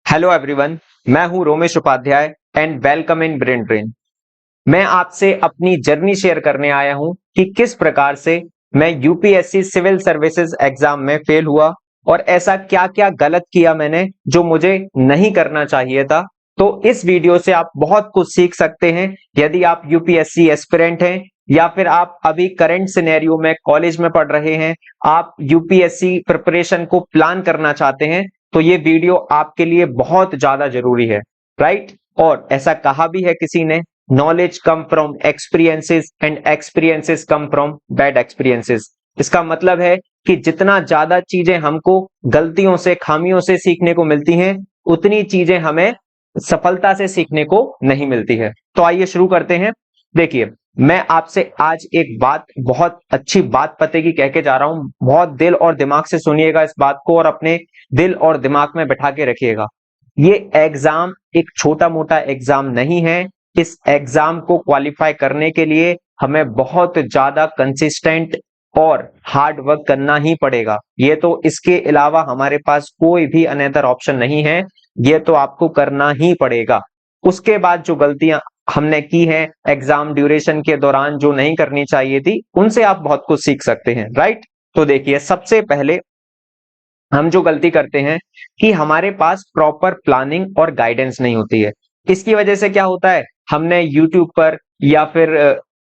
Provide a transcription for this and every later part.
Hello everyone, मैं हूं Romesh Upadhyay and welcome in Brain Train. मैं आपसे अपनी जर्नी शेयर करने आया हूं कि किस प्रकार से मैं यूपीएससी सिविल सर्विसेज एग्जाम में फेल हुआ और ऐसा क्या क्या गलत किया मैंने जो मुझे नहीं करना चाहिए था। तो इस वीडियो से आप बहुत कुछ सीख सकते हैं। यदि आप यूपीएससी एस्पिरेंट हैं या फिर आप अभी करंट सिनेरियो में कॉलेज में पढ़ रहे हैं, आप यूपीएससी प्रिपरेशन को प्लान करना चाहते हैं, तो ये वीडियो आपके लिए बहुत ज्यादा जरूरी है, राइट। और ऐसा कहा भी है किसी ने, knowledge come from experiences and experiences come from bad experiences. इसका मतलब है कि जितना ज्यादा चीजें हमको गलतियों से, खामियों से सीखने को मिलती हैं, उतनी चीजें हमें सफलता से सीखने को नहीं मिलती है। तो आइए शुरू करते हैं। देखिए, मैं आपसे आज एक बात, बहुत अच्छी बात पते की कह के जा रहा हूं। बहुत दिल और दिमाग से सुनिएगा इस बात को और अपने दिल और दिमाग में बैठा के रखिएगा। ये एग्जाम एक छोटा मोटा एग्जाम नहीं है। इस एग्जाम को क्वालिफाई करने के लिए हमें बहुत ज्यादा कंसिस्टेंट और हार्ड वर्क करना ही पड़ेगा। ये तो इसके अलावा हमारे पास कोई भी अनदर ऑप्शन नहीं है। ये तो आपको करना ही पड़ेगा। उसके बाद जो गलतियां हमने की हैं एग्जाम ड्यूरेशन के दौरान, जो नहीं करनी चाहिए थी, उनसे आप बहुत कुछ सीख सकते हैं, राइट। तो देखिए, सबसे पहले हम जो गलती करते हैं कि हमारे पास प्रॉपर प्लानिंग और गाइडेंस नहीं होती है। इसकी वजह से क्या होता है, हमने यूट्यूब पर या फिर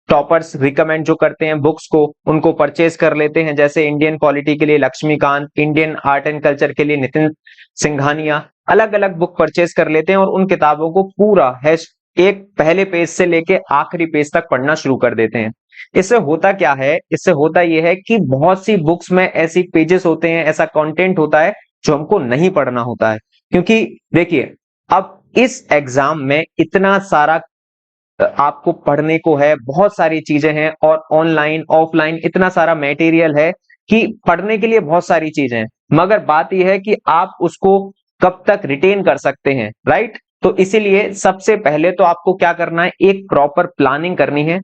टॉपर्स रिकमेंड जो करते हैं बुक्स को, उनको परचेज कर लेते हैं। जैसे इंडियन पॉलिटी के लिए Laxmikanth, Indian art and culture के लिए नितिन सिंघानिया, अलग अलग बुक परचेज कर लेते हैं और उन किताबों को पूरा है एक पहले पेज से लेके आखिरी पेज तक पढ़ना शुरू कर देते हैं। इससे होता क्या है, इससे होता यह है कि बहुत सी बुक्स में ऐसी पेजेस होते हैं, ऐसा कंटेंट होता है जो हमको नहीं पढ़ना होता है। क्योंकि देखिए, अब इस एग्जाम में इतना सारा आपको पढ़ने को है, बहुत सारी चीजें हैं और ऑनलाइन ऑफलाइन इतना सारा मटेरियल है कि पढ़ने के लिए बहुत सारी चीजें हैं। मगर बात यह है कि आप उसको कब तक रिटेन कर सकते हैं, राइट। तो इसीलिए सबसे पहले तो आपको क्या करना है, एक प्रॉपर प्लानिंग करनी है।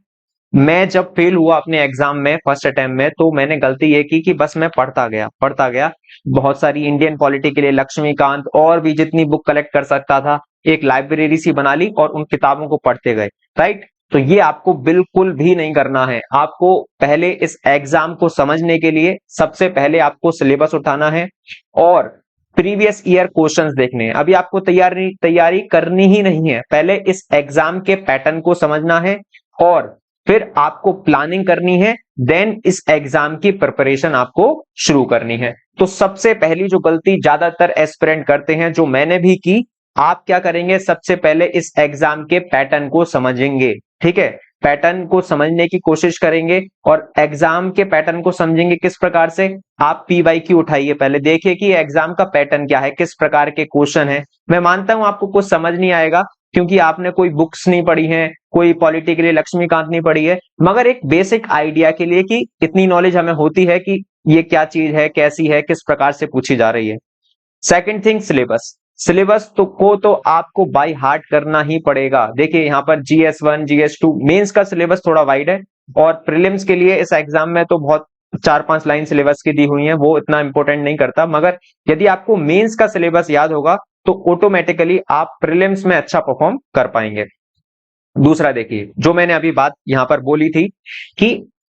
मैं जब फेल हुआ अपने एग्जाम में फर्स्ट अटेम्प्ट में, तो मैंने गलती ये की कि बस मैं पढ़ता गया। बहुत सारी इंडियन पॉलिटी के लिए लक्ष्मीकांत और भी जितनी बुक कलेक्ट कर सकता था, एक लाइब्रेरी सी बना ली और उन किताबों को पढ़ते गए, राइट। तो ये आपको बिल्कुल भी नहीं करना है। आपको पहले इस एग्जाम को समझने के लिए सबसे पहले आपको सिलेबस उठाना है और प्रीवियस ईयर क्वेश्चंस देखने हैं। अभी आपको तैयारी करनी ही नहीं है, पहले इस एग्जाम के पैटर्न को समझना है और फिर आपको प्लानिंग करनी है। देन इस एग्जाम की प्रिपरेशन आपको शुरू करनी है। तो सबसे पहली जो गलती ज्यादातर एस्पिरेंट करते हैं, जो मैंने भी की, आप क्या करेंगे, सबसे पहले इस एग्जाम के पैटर्न को समझेंगे, ठीक है। पैटर्न को समझने की कोशिश करेंगे और एग्जाम के पैटर्न को समझेंगे किस प्रकार से। आप पीवाईक्यू उठाइए, पहले देखिए कि एग्जाम का पैटर्न क्या है, किस प्रकार के क्वेश्चन है। मैं मानता हूं आपको कुछ समझ नहीं आएगा क्योंकि आपने कोई बुक्स नहीं पढ़ी हैं, कोई पॉलिटी के लिए लक्ष्मीकांत नहीं पढ़ी है, मगर एक बेसिक आइडिया के लिए कि इतनी नॉलेज हमें होती है कि ये क्या चीज है, कैसी है, किस प्रकार से पूछी जा रही है। Second thing, syllabus. सिलेबस तो आपको बाय हार्ट करना ही पड़ेगा। देखिए, यहाँ पर GS1 GS2 मेंस का सिलेबस थोड़ा वाइड है और प्रीलिम्स के लिए इस एग्जाम में तो बहुत 4-5 लाइन सिलेबस की दी हुई है, वो इतना इंपॉर्टेंट नहीं करता। मगर यदि आपको मेंस का सिलेबस याद होगा तो ऑटोमेटिकली आप प्रीलिम्स में अच्छा परफॉर्म कर पाएंगे। दूसरा, देखिए, जो मैंने अभी बात यहां पर बोली थी कि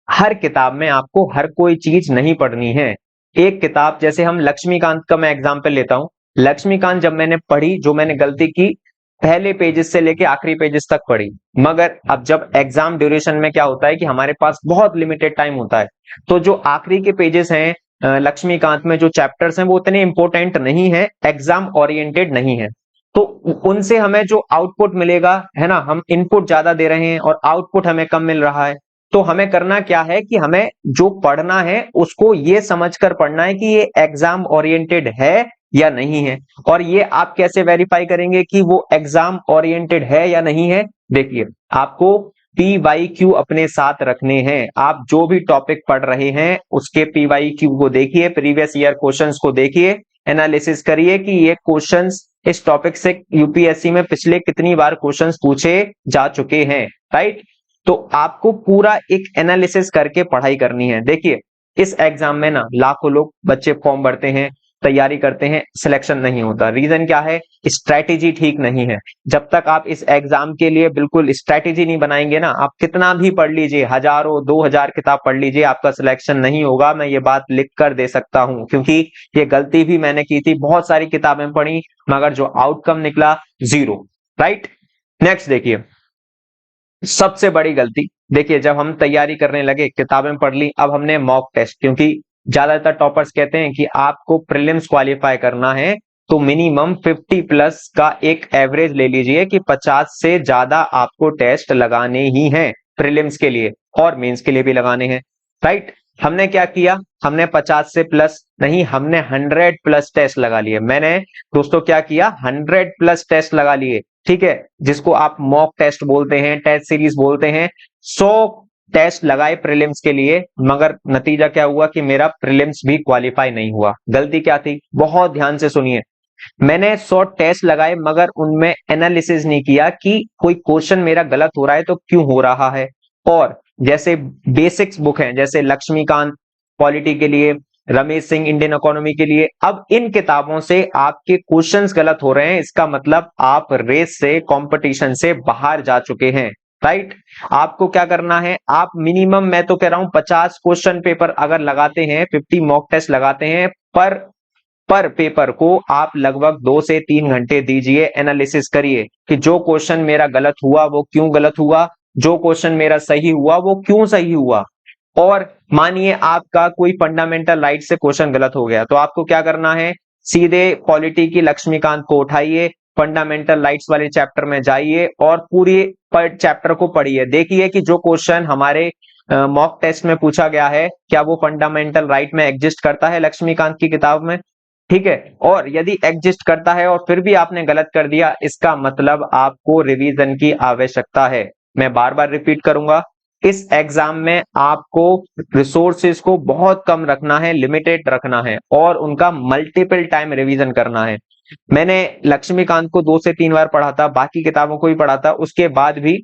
हर किताब में आपको हर कोई चीज नहीं पढ़नी है। एक किताब, जैसे हम लक्ष्मीकांत का मैं एग्जांपल लेता हूं। लक्ष्मीकांत जब मैंने पढ़ी, जो मैंने गलती की, पहले पेजेस से लेके आखिरी पेजेस तक पढ़ी। मगर अब जब एग्जाम ड्यूरेशन में क्या होता है कि हमारे पास बहुत लिमिटेड टाइम होता है, तो जो आखिरी के पेजेस हैं लक्ष्मीकांत में, जो चैप्टर्स हैं, वो उतने इंपॉर्टेंट नहीं है, एग्जाम ओरिएंटेड नहीं है। तो उनसे हमें जो आउटपुट मिलेगा, है ना, हम इनपुट ज्यादा दे रहे हैं और आउटपुट हमें कम मिल रहा है। तो हमें करना क्या है कि हमें जो पढ़ना है उसको ये समझकर पढ़ना है कि ये एग्जाम ओरिएंटेड है या नहीं है। और ये आप कैसे वेरीफाई करेंगे कि वो एग्जाम ओरिएंटेड है या नहीं है। देखिए, आपको PYQ अपने साथ रखने हैं। आप जो भी टॉपिक पढ़ रहे हैं उसके PYQ को देखिए, प्रीवियस ईयर क्वेश्चंस को देखिए, एनालिसिस करिए कि ये क्वेश्चंस इस टॉपिक से यूपीएससी में पिछले कितनी बार क्वेश्चंस पूछे जा चुके हैं, राइट। तो आपको पूरा एक एनालिसिस करके पढ़ाई करनी है। देखिए, इस एग्जाम में ना लाखों लोग बच्चे फॉर्म भरते हैं, तैयारी करते हैं सिलेक्शन नहीं होता। रीजन क्या है? स्ट्रैटेजी ठीक नहीं है। जब तक आप इस एग्जाम के लिए बिल्कुल स्ट्रैटेजी नहीं बनाएंगे ना, आप कितना भी पढ़ लीजिए, हजारों 2000 किताब पढ़ लीजिए, आपका सिलेक्शन नहीं होगा। मैं ये बात लिख कर दे सकता हूं, क्योंकि ये गलती भी मैंने की थी। बहुत सारी किताबें पढ़ी मगर जो आउटकम निकला जीरो। राइट, नेक्स्ट देखिए, सबसे बड़ी गलती देखिए, जब हम तैयारी करने लगे, किताबें पढ़ ली, अब हमने मॉक टेस्ट, क्योंकि ज्यादातर टॉपर्स कहते हैं कि आपको प्रीलिम्स क्वालिफाई करना है तो मिनिमम 50 प्लस का एक एवरेज ले लीजिए कि 50 से ज्यादा आपको टेस्ट लगाने ही हैं प्रीलिम्स के लिए, और मेंस के लिए भी लगाने हैं। राइट, हमने क्या किया? हमने 50 से प्लस नहीं, हमने 100 प्लस टेस्ट लगा लिए। मैंने दोस्तों क्या किया? 100 प्लस टेस्ट लगा लिए, ठीक है, जिसको आप मॉक टेस्ट बोलते हैं, टेस्ट सीरीज बोलते हैं। 100 टेस्ट लगाए प्रीलिम्स के लिए, मगर नतीजा क्या हुआ कि मेरा प्रीलिम्स भी क्वालिफाई नहीं हुआ। गलती क्या थी? बहुत ध्यान से सुनिए। मैंने 100 टेस्ट लगाए मगर उनमें एनालिसिस नहीं किया कि कोई क्वेश्चन मेरा गलत हो रहा है तो क्यों हो रहा है। और जैसे बेसिक्स बुक हैं, जैसे लक्ष्मीकांत पॉलिटी के लिए, रमेश सिंह इंडियन इकोनॉमी के लिए, अब इन किताबों से आपके क्वेश्चंस गलत हो रहे हैं, इसका मतलब आप रेस से, कंपटीशन से बाहर जा चुके हैं। राइट, आपको क्या करना है? आप मिनिमम, मैं तो कह रहा हूं 50 क्वेश्चन पेपर अगर लगाते हैं, 50 मॉक टेस्ट लगाते हैं, पर पेपर को आप लगभग 2 से 3 घंटे दीजिए, एनालिसिस करिए कि जो क्वेश्चन मेरा गलत हुआ वो क्यों गलत हुआ, जो क्वेश्चन मेरा सही हुआ वो क्यों सही हुआ। और मानिए आपका कोई फंडामेंटल राइट से क्वेश्चन गलत हो गया, तो आपको क्या करना है? सीधे पॉलिटी की लक्ष्मीकांत को उठाइए, फंडामेंटल राइट्स वाले चैप्टर में जाइए और पूरी चैप्टर को पढ़िए। देखिए कि जो क्वेश्चन हमारे मॉक टेस्ट में पूछा गया है, क्या वो फंडामेंटल राइट में एग्जिस्ट करता है लक्ष्मीकांत की किताब में, ठीक है। और यदि एग्जिस्ट करता है और फिर भी आपने गलत कर दिया, इसका मतलब आपको रिवीजन की आवश्यकता है। मैं बार बार रिपीट करूंगा, इस एग्जाम में आपको रिसोर्सेज को बहुत कम रखना है, लिमिटेड रखना है, और उनका मल्टीपल टाइम रिवीजन करना है। मैंने लक्ष्मीकांत को 2 से 3 बार पढ़ा था, बाकी किताबों को भी पढ़ा था, उसके बाद भी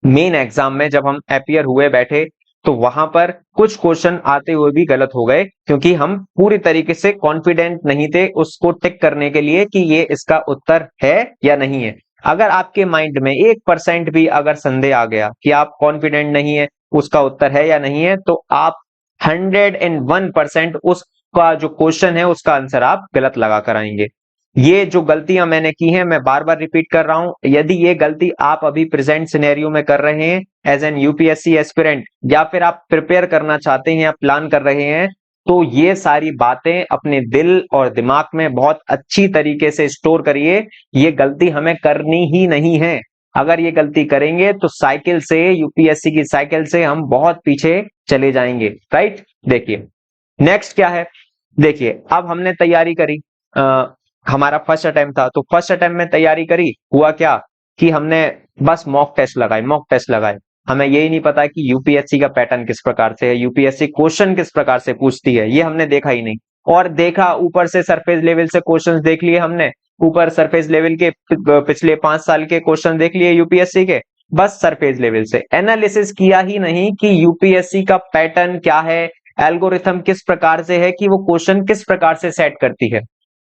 मेन एग्जाम में जब हम अपियर हुए बैठे तो वहां पर कुछ क्वेश्चन आते हुए भी गलत हो गए, क्योंकि हम पूरी तरीके से कॉन्फिडेंट नहीं थे उसको टिक करने के लिए कि ये इसका उत्तर है या नहीं है। अगर आपके माइंड में 1% भी अगर संदेह आ गया कि आप कॉन्फिडेंट नहीं है उसका उत्तर है या नहीं है, तो आप 101% उसका जो क्वेश्चन है उसका आंसर आप गलत लगा कर आएंगे। ये जो गलतियां मैंने की हैं, मैं बार बार रिपीट कर रहा हूं, यदि ये गलती आप अभी प्रेजेंट सिनेरियो में कर रहे हैं एज एन यूपीएससी एस्पिरेंट, या फिर आप प्रिपेयर करना चाहते हैं या प्लान कर रहे हैं, तो ये सारी बातें अपने दिल और दिमाग में बहुत अच्छी तरीके से स्टोर करिए। ये गलती हमें करनी ही नहीं है। अगर ये गलती करेंगे तो साइकिल से, यूपीएससी की साइकिल से हम बहुत पीछे चले जाएंगे। राइट, देखिए नेक्स्ट क्या है। देखिए अब हमने तैयारी करी, हमारा फर्स्ट अटेम्प्ट था, तो फर्स्ट अटेम्प्ट में तैयारी करी, हुआ क्या कि हमने बस मॉक टेस्ट लगाए, मॉक टेस्ट लगाए। हमें यही नहीं पता कि यूपीएससी का पैटर्न किस प्रकार से है, यूपीएससी क्वेश्चन किस प्रकार से पूछती है, ये हमने देखा ही नहीं। और देखा ऊपर से सरफेस लेवल से क्वेश्चंस देख लिए हमने, ऊपर सरफेस लेवल के पिछले 5 साल के क्वेश्चन देख लिए यूपीएससी के, बस सरफेस लेवल से एनालिसिस किया ही नहीं कि यूपीएससी का पैटर्न क्या है, एल्गोरिथम किस प्रकार से है, कि वो क्वेश्चन किस प्रकार से सेट करती है।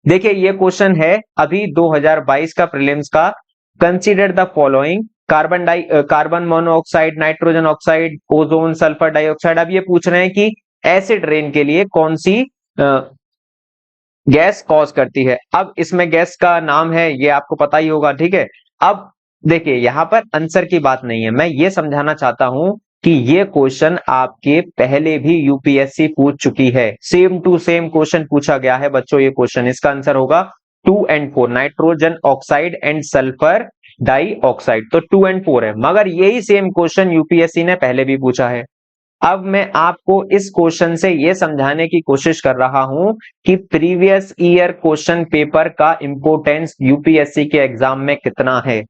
देखिए ये क्वेश्चन है अभी 2022 का प्रीलिम्स का, consider the following carbon monoxide, nitrogen oxide, ozone, sulphur dioxide. अब ये पूछ रहे हैं कि एसिड रेन के लिए कौन सी गैस कॉज करती है। अब इसमें गैस का नाम है, ये आपको पता ही होगा, ठीक है। अब देखिए यहां पर आंसर की बात नहीं है, मैं ये समझाना चाहता हूं कि ये क्वेश्चन आपके पहले भी यूपीएससी पूछ चुकी है, सेम टू सेम क्वेश्चन पूछा गया है बच्चों। ये क्वेश्चन, इसका आंसर होगा 2 और 4, nitrogen oxide and sulphur dioxide, तो 2 और 4 है। मगर यही सेम क्वेश्चन यूपीएससी ने पहले भी पूछा है। अब मैं आपको इस क्वेश्चन से यह समझाने की कोशिश कर रहा हूं कि प्रीवियस ईयर क्वेश्चन पेपर का इंपॉर्टेंस यूपीएससी के एग्जाम में कितना है।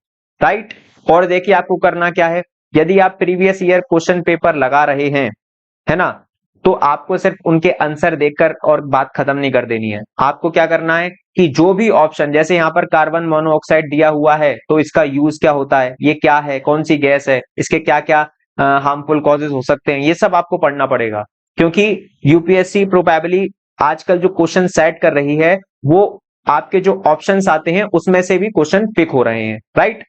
राइट, और देखिए आपको करना क्या है, यदि आप प्रीवियस ईयर क्वेश्चन पेपर लगा रहे हैं, है ना, तो आपको सिर्फ उनके आंसर देखकर और बात खत्म नहीं कर देनी है। आपको क्या करना है कि जो भी ऑप्शन, जैसे यहां पर कार्बन मोनोऑक्साइड दिया हुआ है, तो इसका यूज क्या होता है, ये क्या है, कौन सी गैस है, इसके क्या क्या हार्मफुल कॉजेज हो सकते हैं, ये सब आपको पढ़ना पड़ेगा। क्योंकि यूपीएससी प्रोबेबली आजकल जो क्वेश्चन सेट कर रही है वो आपके जो ऑप्शंस आते हैं उसमें से भी क्वेश्चन पिक हो रहे हैं, राइट।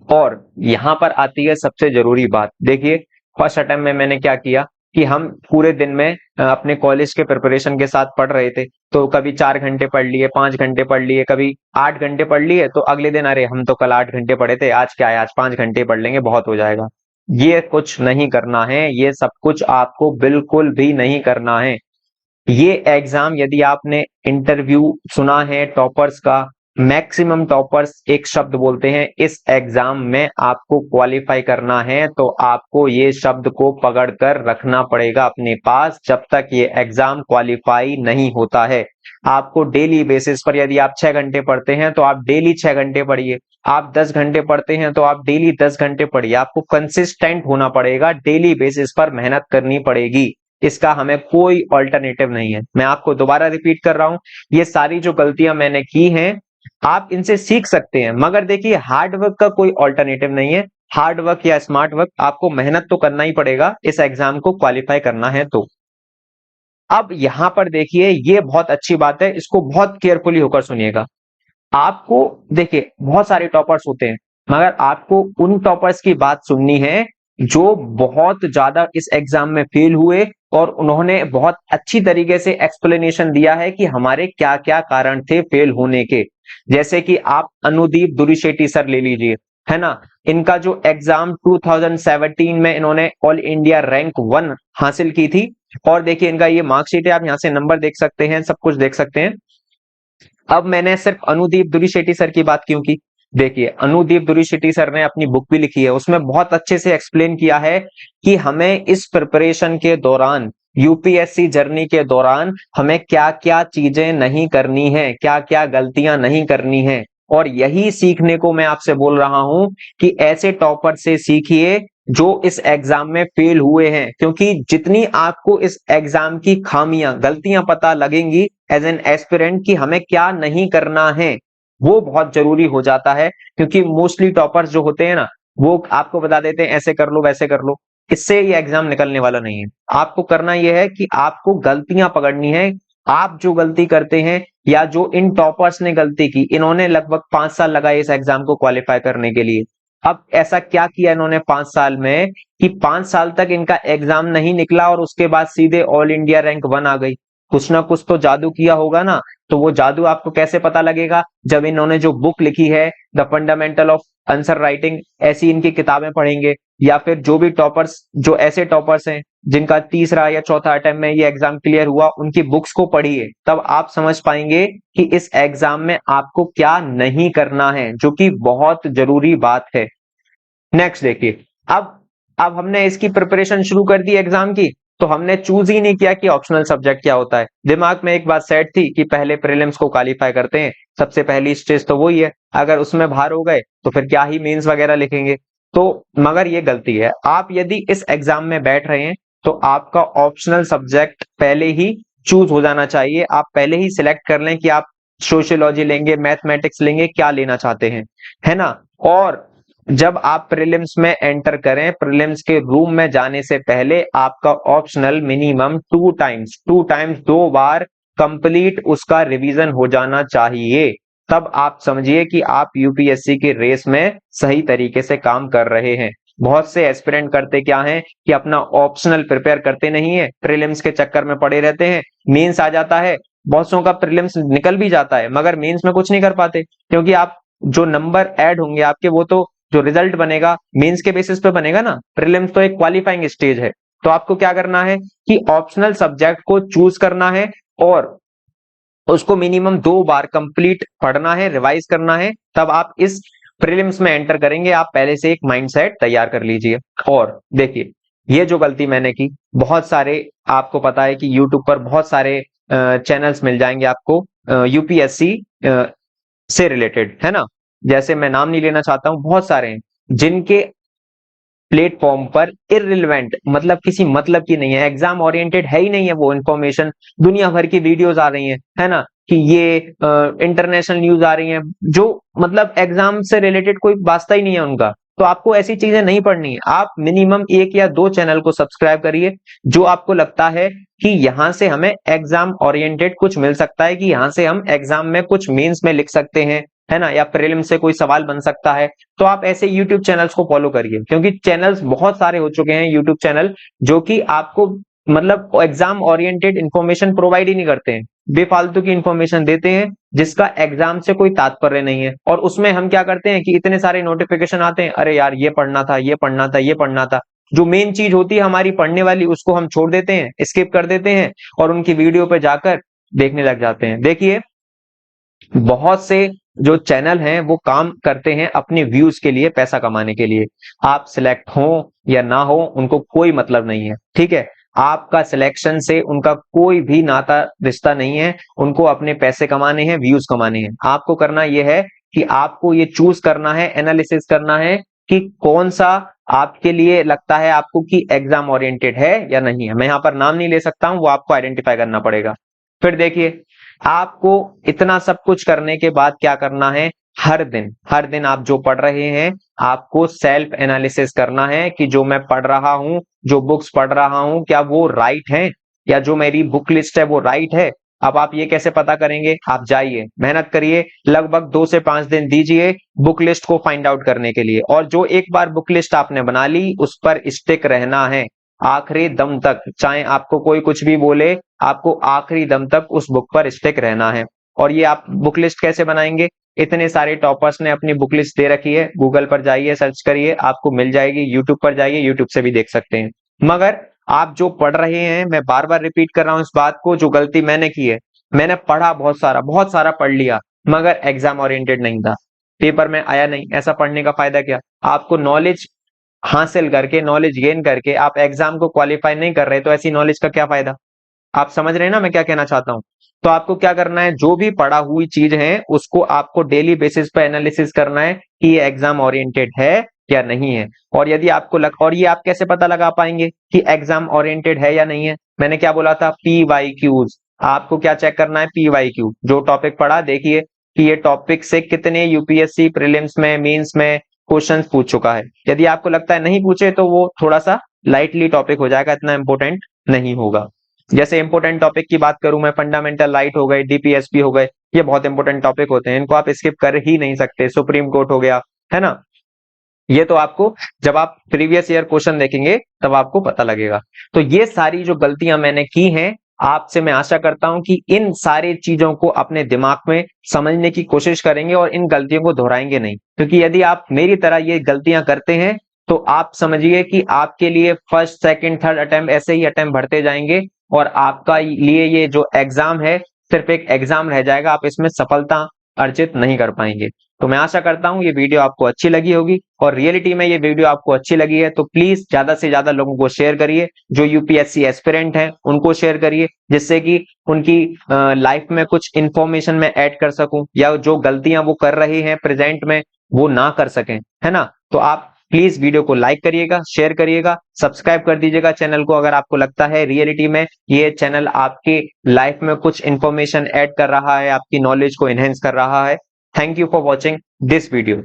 और यहां पर आती है सबसे जरूरी बात। देखिए फर्स्ट अटेम्प्ट में मैंने क्या किया कि हम पूरे दिन में अपने कॉलेज के प्रिपरेशन के साथ पढ़ रहे थे, तो कभी 4 घंटे पढ़ लिए, 5 घंटे पढ़ लिए, कभी 8 घंटे पढ़ लिए, तो अगले दिन अरे हम तो कल 8 घंटे पढ़े थे, आज क्या है, आज 5 घंटे पढ़ लेंगे बहुत हो जाएगा। ये कुछ नहीं करना है, ये सब कुछ आपको बिल्कुल भी नहीं करना है। ये एग्जाम, यदि आपने इंटरव्यू सुना है टॉपर्स का, मैक्सिमम टॉपर्स एक शब्द बोलते हैं, इस एग्जाम में आपको क्वालिफाई करना है तो आपको ये शब्द को पकड़ कर रखना पड़ेगा अपने पास जब तक ये एग्जाम क्वालिफाई नहीं होता है। आपको डेली बेसिस पर, यदि आप 6 घंटे पढ़ते हैं तो आप डेली 6 घंटे पढ़िए, आप 10 घंटे पढ़ते हैं तो आप डेली 10 घंटे पढ़िए। आपको कंसिस्टेंट होना पड़ेगा, डेली बेसिस पर मेहनत करनी पड़ेगी, इसका हमें कोई ऑल्टरनेटिव नहीं है। मैं आपको दोबारा रिपीट कर रहा हूं, ये सारी जो गलतियां मैंने की हैं आप इनसे सीख सकते हैं, मगर देखिए हार्ड वर्क का कोई ऑल्टरनेटिव नहीं है। हार्ड वर्क या स्मार्ट वर्क, आपको मेहनत तो करना ही पड़ेगा इस एग्जाम को क्वालिफाई करना है तो। अब यहां पर देखिए ये बहुत अच्छी बात है, इसको बहुत केयरफुली होकर सुनिएगा। आपको देखिए बहुत सारे टॉपर्स होते हैं, मगर आपको उन टॉपर्स की बात सुननी है जो बहुत ज्यादा इस एग्जाम में फेल हुए और उन्होंने बहुत अच्छी तरीके से एक्सप्लेनेशन दिया है कि हमारे क्या क्या कारण थे फेल होने के। जैसे कि आप अनुदीप दुरीशेट्टी सर ले लीजिए, है ना। इनका जो एग्जाम 2017 में इन्होंने ऑल इंडिया रैंक 1 हासिल की थी, और देखिए इनका ये मार्कशीट है, आप यहां से नंबर देख सकते हैं, सब कुछ देख सकते हैं। अब मैंने सिर्फ अनुदीप दुरीशेट्टी सर की बात क्यों की, देखिए अनुदीप दुरीशेट्टी सर ने अपनी बुक भी लिखी है, उसमें बहुत अच्छे से एक्सप्लेन किया है कि हमें इस प्रिपरेशन के दौरान, यूपीएससी जर्नी के दौरान हमें क्या क्या चीजें नहीं करनी है, क्या क्या गलतियां नहीं करनी है। और यही सीखने को मैं आपसे बोल रहा हूं कि ऐसे टॉपर से सीखिए जो इस एग्जाम में फेल हुए हैं, क्योंकि जितनी आपको इस एग्जाम की खामियां, गलतियां पता लगेंगी एज एन एस्पिरेंट कि हमें क्या नहीं करना है, वो बहुत जरूरी हो जाता है। क्योंकि मोस्टली टॉपर्स जो होते हैं ना, वो आपको बता देते हैं ऐसे कर लो वैसे कर लो, इससे ये एग्जाम निकलने वाला नहीं है। आपको करना यह है कि आपको गलतियां पकड़नी है। आप जो गलती करते हैं या जो इन टॉपर्स ने गलती की, इन्होंने लगभग 5 साल लगाए इस एग्जाम को क्वालिफाई करने के लिए। अब ऐसा क्या किया इन्होंने 5 साल में कि 5 साल तक इनका एग्जाम नहीं निकला और उसके बाद सीधे ऑल इंडिया रैंक 1 आ गई। कुछ ना कुछ तो जादू किया होगा ना। तो वो जादू आपको कैसे पता लगेगा, जब इन्होंने जो बुक लिखी है the fundamental of answer writing, ऐसी इनकी किताबें पढ़ेंगे, या फिर जो भी टॉपर्स, जो ऐसे टॉपर्स हैं जिनका तीसरा या चौथा अटेम्प्ट में ये एग्जाम क्लियर हुआ, उनकी बुक्स को पढ़िए, तब आप समझ पाएंगे कि इस एग्जाम में आपको क्या नहीं करना है, जो कि बहुत जरूरी बात है। नेक्स्ट देखिए, अब हमने इसकी प्रिपरेशन शुरू कर दी एग्जाम की, तो हमने चूज ही नहीं किया कि ऑप्शनल सब्जेक्ट क्या होता है। दिमाग में एक बात सेट थी कि पहले प्रीलिम्स को क्वालिफाई करते हैं, सबसे पहली स्टेज तो वही है, अगर उसमें बाहर हो गए तो फिर क्या ही मेंस वगैरह लिखेंगे। तो मगर ये गलती है, आप यदि इस एग्जाम में बैठ रहे हैं तो आपका ऑप्शनल सब्जेक्ट पहले ही चूज हो जाना चाहिए। आप पहले ही सिलेक्ट कर लें कि आप सोशियोलॉजी लेंगे, मैथमेटिक्स लेंगे, क्या लेना चाहते हैं, है ना। और जब आप प्रीलिम्स में एंटर करें, प्रीलिम्स के रूम में जाने से पहले आपका ऑप्शनल मिनिमम 2 टाइम्स 2 बार कंप्लीट उसका रिवीजन हो जाना चाहिए। तब आप समझिए कि आप यूपीएससी की रेस में सही तरीके से काम कर रहे हैं। बहुत से एस्पिरेंट करते क्या हैं कि अपना ऑप्शनल प्रिपेयर करते नहीं है, प्रीलिम्स के चक्कर में पड़े रहते हैं, मेंस आ जाता है, बहुत सौ का प्रीलिम्स निकल भी जाता है, मगर मेंस में कुछ नहीं कर पाते, क्योंकि आप जो नंबर ऐड होंगे आपके, वो तो जो रिजल्ट बनेगा मेंस के बेसिस पे बनेगा ना। प्रीलिम्स तो एक क्वालिफाइंग स्टेज है। तो आपको क्या करना है कि ऑप्शनल सब्जेक्ट को चूज करना है और उसको मिनिमम 2 बार कंप्लीट पढ़ना है, रिवाइज करना है, तब आप इस प्रीलिम्स में एंटर करेंगे। आप पहले से एक माइंडसेट तैयार कर लीजिए। और देखिए ये जो गलती मैंने की, बहुत सारे, आपको पता है कि यूट्यूब पर बहुत सारे चैनल्स मिल जाएंगे आपको यूपीएससी से रिलेटेड, है ना। जैसे मैं नाम नहीं लेना चाहता हूं, बहुत सारे हैं जिनके प्लेटफॉर्म पर इररिलेवेंट, मतलब किसी मतलब की नहीं है, एग्जाम ओरिएंटेड है ही नहीं है वो इंफॉर्मेशन। दुनिया भर की वीडियोस आ रही हैं, है ना, कि ये इंटरनेशनल न्यूज आ रही हैं, जो मतलब एग्जाम से रिलेटेड कोई वास्ता ही नहीं है उनका। तो आपको ऐसी चीजें नहीं पढ़नी है। आप मिनिमम 1 या 2 चैनल को सब्सक्राइब करिए जो आपको लगता है कि यहां से हमें एग्जाम ओरिएंटेड कुछ मिल सकता है, कि यहां से हम एग्जाम में कुछ मेंस में लिख सकते हैं, है ना, या प्रीलिम से कोई सवाल बन सकता है। तो आप ऐसे यूट्यूब चैनल्स को फॉलो करिए, क्योंकि चैनल्स बहुत सारे हो चुके हैं यूट्यूब चैनल, जो कि आपको मतलब एग्जाम ओरिएंटेड इंफॉर्मेशन प्रोवाइड ही नहीं करते हैं, बेफालतू की इंफॉर्मेशन देते हैं जिसका एग्जाम से कोई तात्पर्य नहीं है। और उसमें हम क्या करते हैं कि इतने सारे नोटिफिकेशन आते हैं, अरे यार ये पढ़ना था, ये पढ़ना था, ये पढ़ना था, जो मेन चीज होती है हमारी पढ़ने वाली उसको हम छोड़ देते हैं, स्किप कर देते हैं और उनकी वीडियो पे जाकर देखने लग जाते हैं। देखिए, बहुत से जो चैनल हैं वो काम करते हैं अपने व्यूज के लिए, पैसा कमाने के लिए। आप सिलेक्ट हो या ना हो उनको कोई मतलब नहीं है, ठीक है। आपका सिलेक्शन से उनका कोई भी नाता रिश्ता नहीं है, उनको अपने पैसे कमाने हैं, व्यूज कमाने हैं। आपको करना यह है कि आपको ये चूज करना है, एनालिसिस करना है कि कौन सा आपके लिए लगता है आपको कि एग्जाम ओरिएंटेड है या नहीं है। मैं यहां पर नाम नहीं ले सकता हूं, वो आपको आइडेंटिफाई करना पड़ेगा। फिर देखिए, आपको इतना सब कुछ करने के बाद क्या करना है, हर दिन आप जो पढ़ रहे हैं आपको सेल्फ एनालिसिस करना है कि जो मैं पढ़ रहा हूं, जो बुक्स पढ़ रहा हूं, क्या वो राइट है, या जो मेरी बुक लिस्ट है वो राइट है। अब आप ये कैसे पता करेंगे, आप जाइए, मेहनत करिए, लगभग 2 से 5 दिन दीजिए बुक लिस्ट को फाइंड आउट करने के लिए। और जो एक बार बुक लिस्ट आपने बना ली उस पर स्टिक रहना है आखिरी दम तक, चाहे आपको कोई कुछ भी बोले, आपको आखिरी दम तक उस बुक पर स्टिक रहना है। और ये आप बुक लिस्ट कैसे बनाएंगे, इतने सारे टॉपर्स ने अपनी बुक लिस्ट दे रखी है, गूगल पर जाइए, सर्च करिए, आपको मिल जाएगी। यूट्यूब पर जाइए, यूट्यूब से भी देख सकते हैं। मगर आप जो पढ़ रहे हैं, मैं बार बार रिपीट कर रहा हूं इस बात को, जो गलती मैंने की है, मैंने पढ़ा बहुत सारा पढ़ लिया, मगर एग्जाम ओरिएंटेड नहीं था, पेपर में आया नहीं। ऐसा पढ़ने का फायदा क्या, आपको नॉलेज हासिल करके, नॉलेज गेन करके आप एग्जाम को क्वालिफाई नहीं कर रहे, तो ऐसी नॉलेज का क्या फायदा। आप समझ रहे हैं ना मैं क्या कहना चाहता हूं। तो आपको क्या करना है, जो भी पढ़ा हुई चीज है उसको आपको डेली बेसिस पे एनालिसिस करना है कि ये एग्जाम ओरिएंटेड है या नहीं है। और यदि आपको और ये आप कैसे पता लगा पाएंगे कि एग्जाम ओरिएंटेड है या नहीं है, मैंने क्या बोला था, PYQs। आपको क्या चेक करना है, PYQ, जो टॉपिक पढ़ा देखिए कि ये टॉपिक से कितने यूपीएससी प्रीलिम्स में, मेंस में क्वेश्चंस पूछ चुका है। यदि आपको लगता है नहीं पूछे तो वो थोड़ा सा लाइटली टॉपिक हो जाएगा, इतना इंपॉर्टेंट नहीं होगा। जैसे इंपॉर्टेंट टॉपिक की बात करूं मैं, फंडामेंटल राइट हो गए, DPSP हो गए, ये बहुत इंपॉर्टेंट टॉपिक होते हैं, इनको आप स्किप कर ही नहीं सकते। सुप्रीम कोर्ट हो गया, है ना, ये तो आपको जब आप प्रीवियस ईयर क्वेश्चन देखेंगे तब आपको पता लगेगा। तो ये सारी जो गलतियां मैंने की हैं, आपसे मैं आशा करता हूं कि इन सारी चीजों को अपने दिमाग में समझने की कोशिश करेंगे और इन गलतियों को दोहराएंगे नहीं। क्योंकि यदि आप मेरी तरह ये गलतियां करते हैं तो आप समझिए कि आपके लिए फर्स्ट, सेकंड, थर्ड अटेम्प्ट ऐसे ही अटेम्प्ट बढ़ते जाएंगे और आपका लिए ये जो एग्जाम है सिर्फ एक एग्जाम रह जाएगा, आप इसमें सफलता अर्जित नहीं कर पाएंगे। तो मैं आशा करता हूं ये वीडियो आपको अच्छी लगी होगी, और रियलिटी में ये वीडियो आपको अच्छी लगी है तो प्लीज ज्यादा से ज्यादा लोगों को शेयर करिए, जो यूपीएससी एस्पिरेंट हैं उनको शेयर करिए, जिससे कि उनकी लाइफ में कुछ इंफॉर्मेशन में ऐड कर सकूं, या जो गलतियां वो कर रहे हैं प्रेजेंट में वो ना कर सकें, है ना। तो आप प्लीज वीडियो को लाइक करिएगा, शेयर करिएगा, सब्सक्राइब कर दीजिएगा चैनल को, अगर आपको लगता है रियलिटी में ये चैनल आपकी लाइफ में कुछ इंफॉर्मेशन ऐड कर रहा है, आपकी नॉलेज को एनहेंस कर रहा है। Thank you for watching this video.